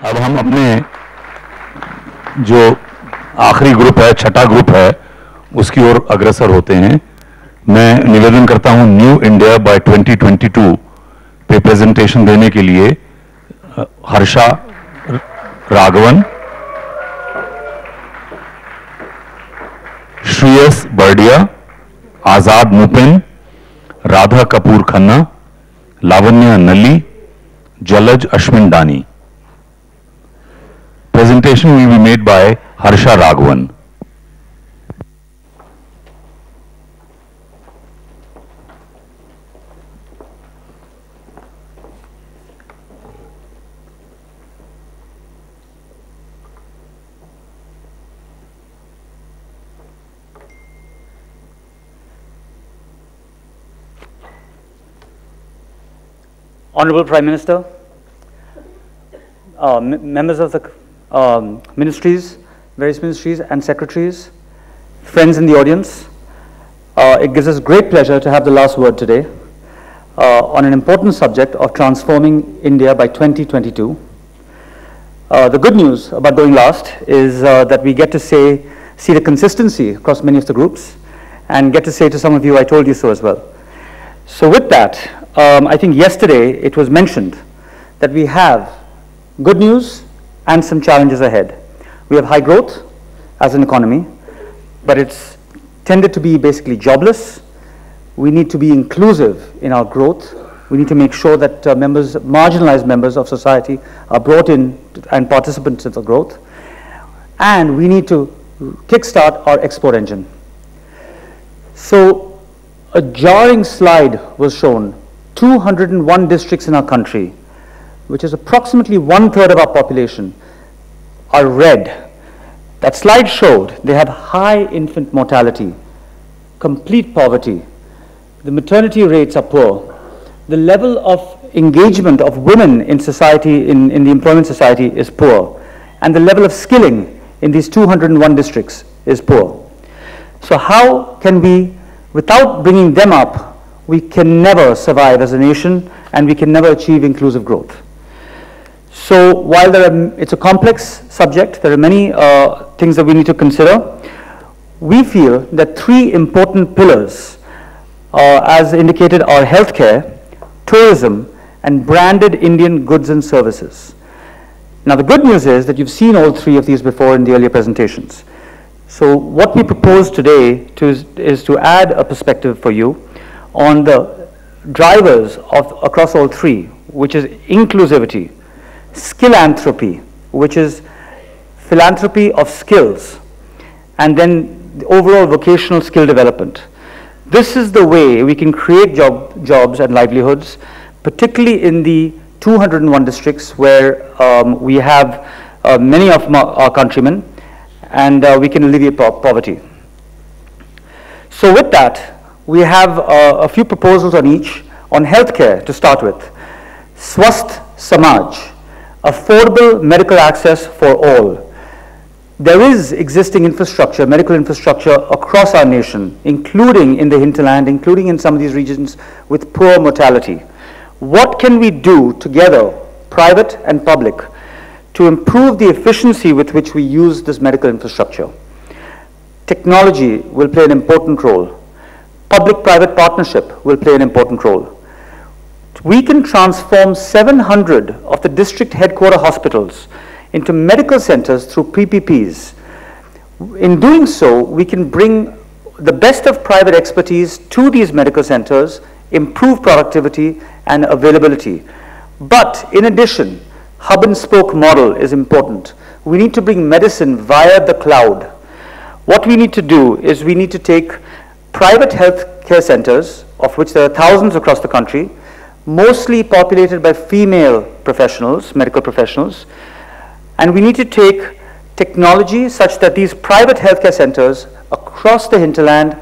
अब हम अपने जो आखिरी ग्रुप है, छठा ग्रुप है, उसकी ओर अग्रसर होते हैं। मैं निवेदन करता हूं न्यू इंडिया बाय 2022 पे प्रेजेंटेशन देने के लिए हर्षा राघवन, श्रेयस बर्डिया, आजाद मुपिन, राधा कपूर खन्ना, लावण्य नल्ली, जलज Ashwin Dani. Presentation will be made by Harsha Raghavan. Honorable Prime Minister, members of the ministries, various ministries and secretaries, friends in the audience, it gives us great pleasure to have the last word today on an important subject of transforming India by 2022. The good news about going last is that we get to see the consistency across many of the groups and get to say to some of you, I told you so as well. So with that, I think yesterday it was mentioned that we have good news and some challenges ahead. We have high growth as an economy, but it's tended to be basically jobless. We need to be inclusive in our growth. We need to make sure that marginalized members of society are brought in and participants in the growth. And we need to kickstart our export engine. So a jarring slide was shown. 201 districts in our country, which is approximately 1/3 of our population, are red. That slide showed they have high infant mortality, complete poverty. The maternity rates are poor. The level of engagement of women in society, in the employment society, is poor. And the level of skilling in these 201 districts is poor. So how can we, without bringing them up, we can never survive as a nation and we can never achieve inclusive growth. So while it's a complex subject, there are many things that we need to consider. We feel that three important pillars, as indicated, are healthcare, tourism, and branded Indian goods and services. Now the good news is that you've seen all three of these before in the earlier presentations. So what we propose today is to add a perspective for you on the drivers across all three, which is inclusivity, skillanthropy, which is philanthropy of skills, and then the overall vocational skill development. This is the way we can create jobs and livelihoods, particularly in the 201 districts where we have many of our countrymen, and we can alleviate poverty. So with that, we have a few proposals on each. On healthcare, to start with, Swasth Samaj, affordable medical access for all. There is existing infrastructure, medical infrastructure across our nation, including in the hinterland, including in some of these regions with poor mortality. What can we do together, private and public, to improve the efficiency with which we use this medical infrastructure? Technology will play an important role. Public-private partnership will play an important role. We can transform 700 of the district headquarter hospitals into medical centers through PPPs. In doing so, we can bring the best of private expertise to these medical centers, improve productivity and availability. But in addition, hub and spoke model is important. We need to bring medicine via the cloud. What we need to do is we need to take private health care centers, of which there are thousands across the country, mostly populated by female professionals, medical professionals, and we need to take technology such that these private healthcare centers across the hinterland,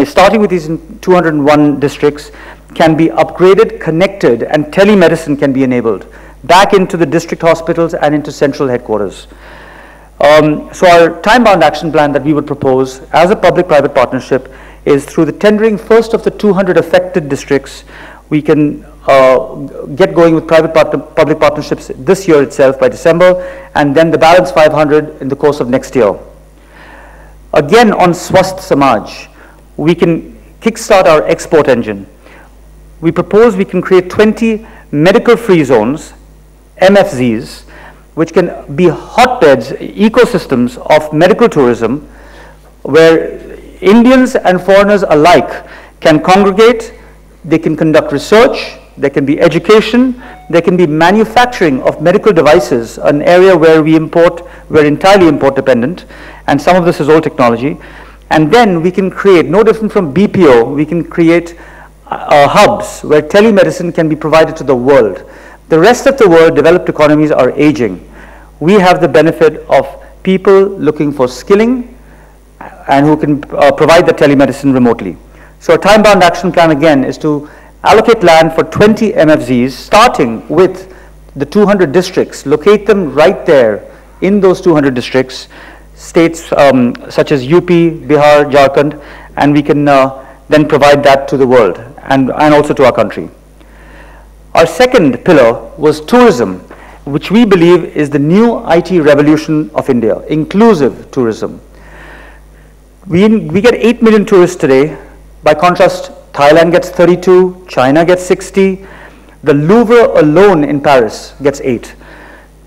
starting with these 201 districts, can be upgraded, connected, and telemedicine can be enabled back into the district hospitals and into central headquarters. So our time-bound action plan that we would propose as a public-private partnership is through the tendering first of the 200 affected districts, we can get going with public partnerships this year itself by December, and then the balance 500 in the course of next year. Again, on Swasth Samaj, we can kickstart our export engine. We propose we can create 20 medical-free zones, MFZs, which can be hotbeds, ecosystems of medical tourism, where Indians and foreigners alike can congregate, they can conduct research, there can be education, there can be manufacturing of medical devices, an area where we're entirely import dependent, and some of this is old technology. And then we can create, no different from BPO, we can create hubs where telemedicine can be provided to the world. The rest of the world, developed economies, are aging. We have the benefit of people looking for skilling and who can provide the telemedicine remotely. So a time-bound action plan, again, is to allocate land for 20 MFZs, starting with the 200 districts, locate them right there in those 200 districts, states such as UP, Bihar, Jharkhand, and we can then provide that to the world and also to our country. Our second pillar was tourism, which we believe is the new IT revolution of India, inclusive tourism. We get 8 million tourists today. By contrast, Thailand gets 32, China gets 60, the Louvre alone in Paris gets 8.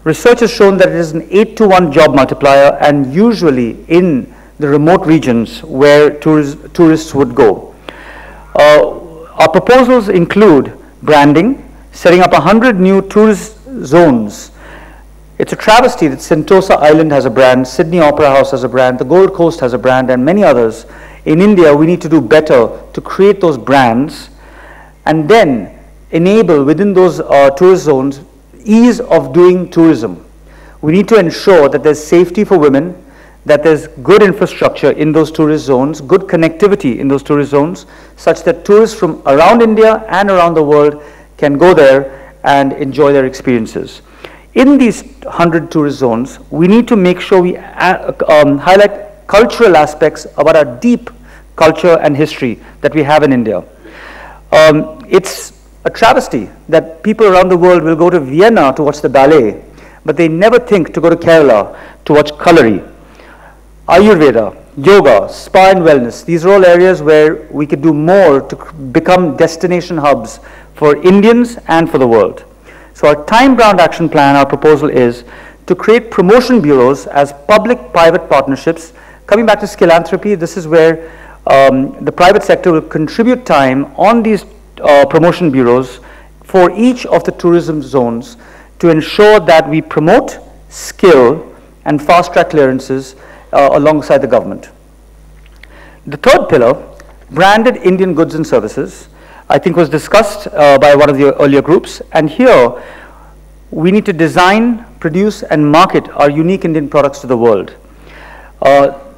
Research has shown that it is an 8-to-1 job multiplier, and usually in the remote regions where tourists would go. Our proposals include branding, setting up 100 new tourist zones. It's a travesty that Sentosa Island has a brand, Sydney Opera House has a brand, the Gold Coast has a brand, and many others. In India, we need to do better to create those brands and then enable within those tourist zones ease of doing tourism. We need to ensure that there's safety for women, that there's good infrastructure in those tourist zones, good connectivity in those tourist zones, such that tourists from around India and around the world can go there and enjoy their experiences. In these 100 tourist zones, we need to make sure we highlight cultural aspects about our deep culture and history that we have in India. It's a travesty that people around the world will go to Vienna to watch the ballet, but they never think to go to Kerala to watch Kalari. Ayurveda, yoga, spa and wellness, these are all areas where we could do more to become destination hubs for Indians and for the world. So our time-bound action plan, our proposal is to create promotion bureaus as public-private partnerships. Coming back to Skillanthropy, this is where the private sector will contribute time on these promotion bureaus for each of the tourism zones to ensure that we promote skill and fast-track clearances alongside the government. The third pillar, branded Indian goods and services, I think was discussed by one of the earlier groups, and here we need to design, produce and market our unique Indian products to the world.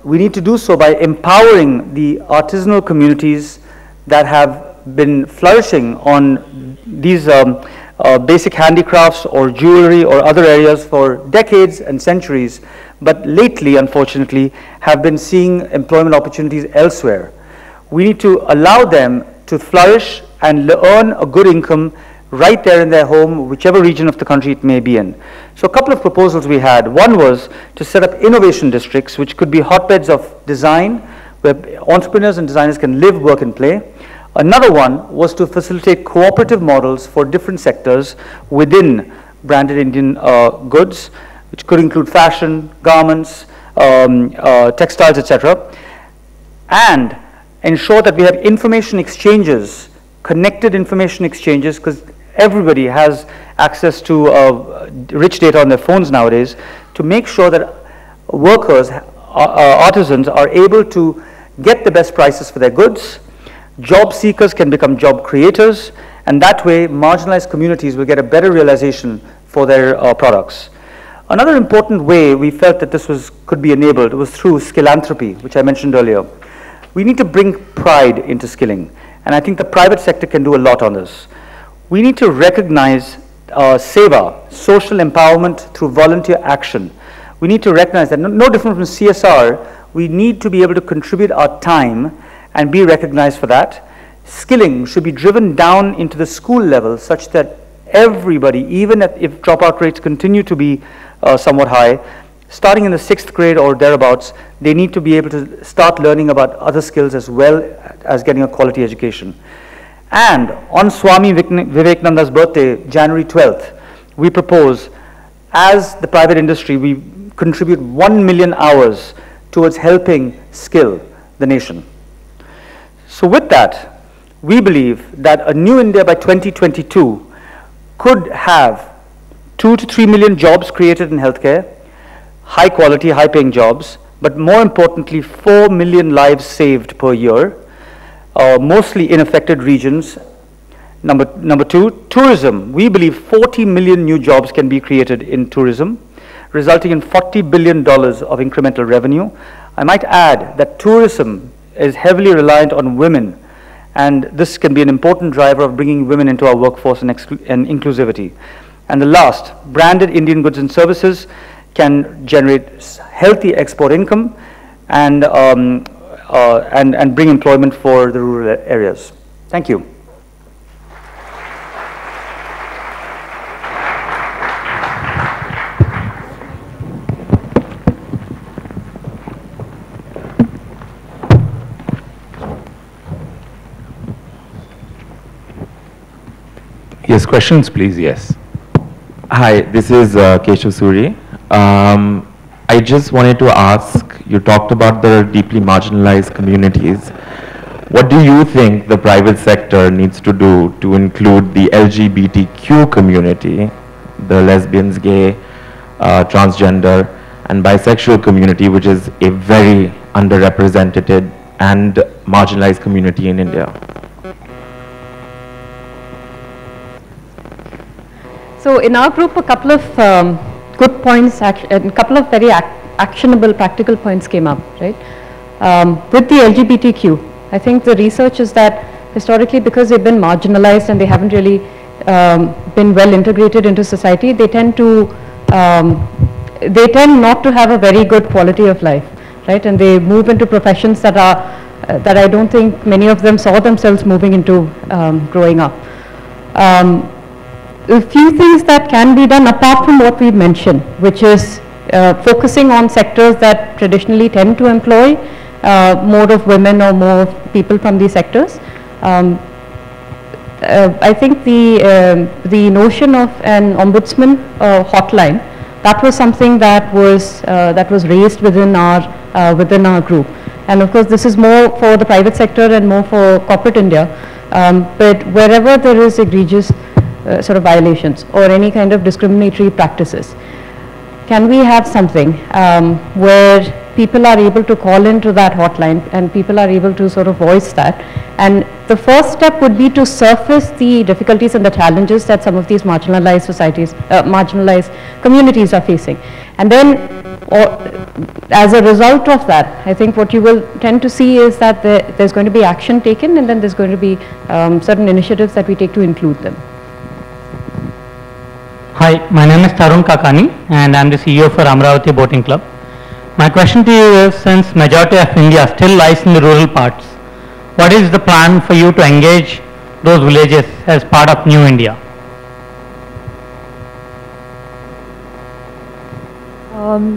We need to do so by empowering the artisanal communities that have been flourishing on these basic handicrafts or jewelry or other areas for decades and centuries, but lately, unfortunately, have been seeing employment opportunities elsewhere. We need to allow them to flourish and earn a good income right there in their home, whichever region of the country it may be in. So a couple of proposals we had. One was to set up innovation districts, which could be hotbeds of design, where entrepreneurs and designers can live, work and play. Another one was to facilitate cooperative models for different sectors within branded Indian goods, which could include fashion, garments, textiles, etc. And ensure that we have information exchanges, connected information exchanges, because everybody has access to rich data on their phones nowadays, to make sure that workers, artisans are able to get the best prices for their goods. Job seekers can become job creators, and that way marginalized communities will get a better realization for their products. Another important way we felt that this could be enabled was through Skillanthropy, which I mentioned earlier. We need to bring pride into skilling, and I think the private sector can do a lot on this. We need to recognize seva, social empowerment through volunteer action. We need to recognize that no different from CSR, we need to be able to contribute our time and be recognized for that. skilling should be driven down into the school level such that everybody, even if dropout rates continue to be somewhat high, starting in the 6th grade or thereabouts, they need to be able to start learning about other skills as well as getting a quality education. And on Swami Vivekananda's birthday, January 12th, we propose, as the private industry, we contribute 1 million hours towards helping skill the nation. So with that, we believe that a new India by 2022 could have 2 to 3 million jobs created in healthcare, high quality, high paying jobs, but more importantly, 4 million lives saved per year, mostly in affected regions. Number two, tourism. We believe 40 million new jobs can be created in tourism, resulting in $40 billion of incremental revenue. I might add that tourism is heavily reliant on women, and this can be an important driver of bringing women into our workforce and inclusivity. And the last, branded Indian goods and services can generate healthy export income and bring employment for the rural areas. Thank you. Yes, questions, please. Yes. Hi, this is Keshav Suri. I just wanted to ask, you talked about the deeply marginalized communities. What do you think the private sector needs to do to include the LGBTQ community, the lesbians, gay, transgender, and bisexual community, which is a very underrepresented and marginalized community in India? So in our group, a couple of good points and a couple of very actionable, practical points came up, right? With the LGBTQ, I think the research is that historically, because they've been marginalized and they haven't really been well integrated into society, they tend not to have a very good quality of life, right? And they move into professions that I don't think many of them saw themselves moving into growing up. A few things that can be done apart from what we mentioned, which is focusing on sectors that traditionally tend to employ more of women or more people from these sectors. I think the notion of an ombudsman hotline, that was something that was raised within our group. And of course, this is more for the private sector and more for corporate India. But wherever there is egregious sort of violations or any kind of discriminatory practices, can we have something where people are able to call into that hotline and people are able to sort of voice that? And the first step would be to surface the difficulties and the challenges that some of these marginalized societies, marginalized communities are facing. And then, as a result of that, I think what you will tend to see is that there's going to be action taken, and then there's going to be certain initiatives that we take to include them. Hi, my name is Tarun Kakani and I'm the CEO for Amravati Boating Club. My question to you is, since majority of India still lies in the rural parts, what is the plan for you to engage those villages as part of New India?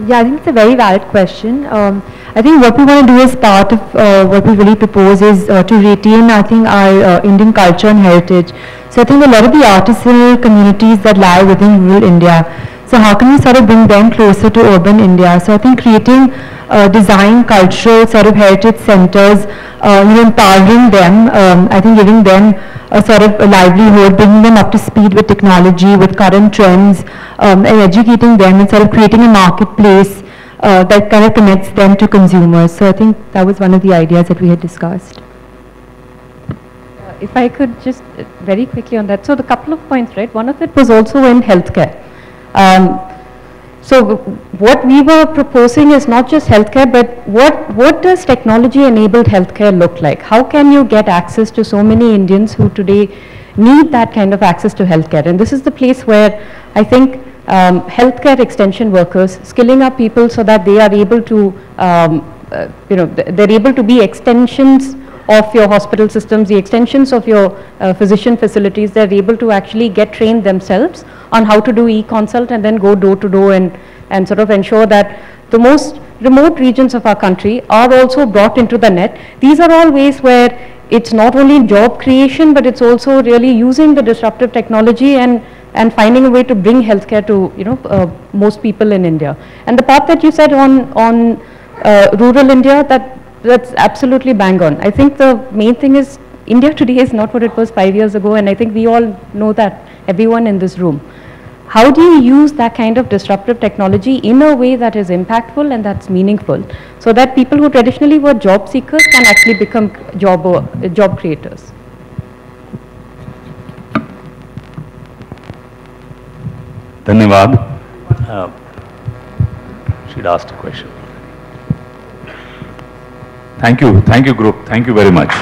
Yeah, I think it's a very valid question. I think what we want to do as part of what we really propose is to retain, I think, our Indian culture and heritage. So I think a lot of the artisanal communities that lie within rural India, so how can we sort of bring them closer to urban India? So I think creating design, cultural sort of heritage centers, empowering them, I think giving them a sort of a livelihood, bringing them up to speed with technology, with current trends, and educating them and sort of creating a marketplace that kind of connects them to consumers. So I think that was one of the ideas that we had discussed. If I could just very quickly on that. So the couple of points, right? One of it was also in healthcare. So what we were proposing is not just healthcare, but what does technology-enabled healthcare look like? How can you get access to so many Indians who today need that kind of access to healthcare? And this is the place where I think healthcare extension workers, skilling up people so that they are able to, they're able to be extensions of your hospital systems, the extensions of your physician facilities, they're able to actually get trained themselves on how to do e-consult and then go door to door and sort of ensure that the most remote regions of our country are also brought into the net. These are all ways where it's not only job creation, but it's also really using the disruptive technology and finding a way to bring healthcare to, you know, most people in India. And the part that you said on rural India, that's absolutely bang on. I think the main thing is India today is not what it was 5 years ago, and I think we all know that, everyone in this room. How do you use that kind of disruptive technology in a way that is impactful and that's meaningful, so that people who traditionally were job seekers can actually become job creators? Dhanyavad. She'd asked a question. Thank you, group. Thank you very much.